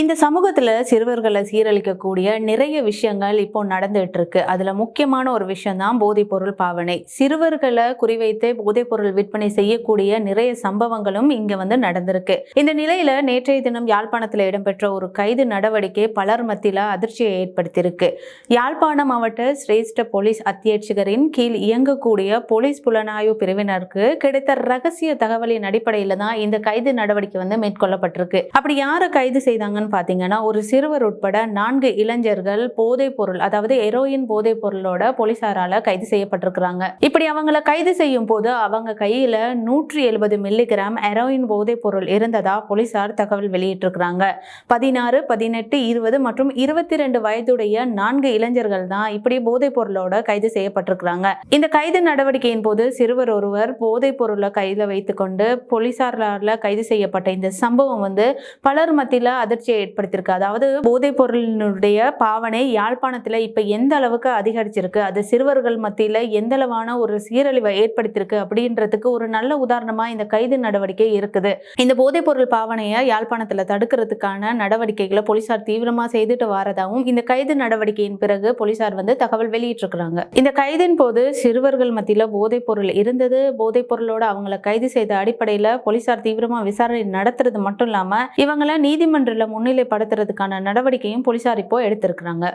இந்த சமூகத்துல சிறுவர்களை சீரழிக்கக்கூடிய நிறைய விஷயங்கள் இப்போ நடந்துட்டு இருக்கு. அதுல முக்கியமான ஒரு விஷயம் தான் போதைப் பொருள் பாவனை. சிறுவர்களை குறிவைத்து போதைப் பொருள் விற்பனை செய்யக்கூடிய நிறைய சம்பவங்களும் இங்க நடந்திருக்கு. இந்த நிலையில நேற்றைய தினம் யாழ்ப்பாணத்துல இடம்பெற்ற ஒரு கைது நடவடிக்கை பலர் மத்தியில அதிர்ச்சியை ஏற்படுத்தியிருக்கு. யாழ்ப்பாணம் மாவட்ட சிரேஷ்ட போலீஸ் அத்தியட்சகரின் கீழ் இயங்கக்கூடிய போலீஸ் புலனாய்வு பிரிவினருக்கு கிடைத்த ரகசிய தகவலின் அடிப்படையில தான் இந்த கைது நடவடிக்கை மேற்கொள்ளப்பட்டிருக்கு. அப்படி யாரை கைது செய்தாங்க பாத்தீங்கன்னா, ஒரு சிறுவர் உட்பட 4 இளைஞர்கள் போதைப் பொருள், அதாவது ஹெரோயின் போதைப் பொருளோட போலீசாரால கைது செய்யப்பட்டிருக்கிறாங்க. இப்படி அவங்களை கைது செய்யும் போது அவங்க கையில 170 மில்லிகிராம் ஹெரோயின் போதைப் பொருள் இருந்ததா போலீசார் தகவல் வெளியிட்டிருக்கிறாங்க. 16, 18, 20 மற்றும் 22 வயதுடைய 4 இளைஞர்கள் தான் இப்படி போதைப் பொருளோட கைது செய்யப்பட்டிருக்கிறாங்க. இந்த கைது நடவடிக்கையின் போது சிறுவர் ஒருவர் போதைப் பொருளை கையில வைத்துக் கொண்டு போலீசாரால கைது செய்யப்பட்ட இந்த சம்பவம் பலர் மத்தியில அதிர்ச்சியை ஏற்படுத்தியிருக்கு. அதாவது போதைப் பொருளினுடைய பாவனை யாழ்ப்பாணத்துல இப்ப எந்த அளவுக்கு அதிகரிச்சிருக்கு, அது சிறுவர்கள் மத்தியில எந்த அளவான ஒரு சீரழிவை ஏற்படுத்தியிருக்கு அப்படின்றதுக்கு ஒரு நல்ல உதாரணமா இந்த கைது நடவடிக்கை இருக்குது. இந்த போதைப் பொருள் பாவனையை யாழ்ப்பாணத்துல தடுக்கிறதுக்கான நடவடிக்கைகளை போலீசார் தீவிரமா செய்துட்டு வரதாகவும் இந்த கைது நடவடிக்கையின் பிறகு போலீசார் தகவல் வெளியிட்டிருக்கிறாங்க. இந்த கைதின் போது சிறுவர்கள் மத்தியில போதைப் பொருள் இருந்தது, போதைப் பொருளோட அவங்களை கைது செய்த அடிப்படையில போலீசார் தீவிரமா விசாரணை நடத்துறது மட்டும் இல்லாம இவங்களை நீதிமன்றத்துல முன்னிலைப்படுத்துறதுக்கான நடவடிக்கையும் போலீசார் இப்போ எடுத்திருக்கிறாங்க.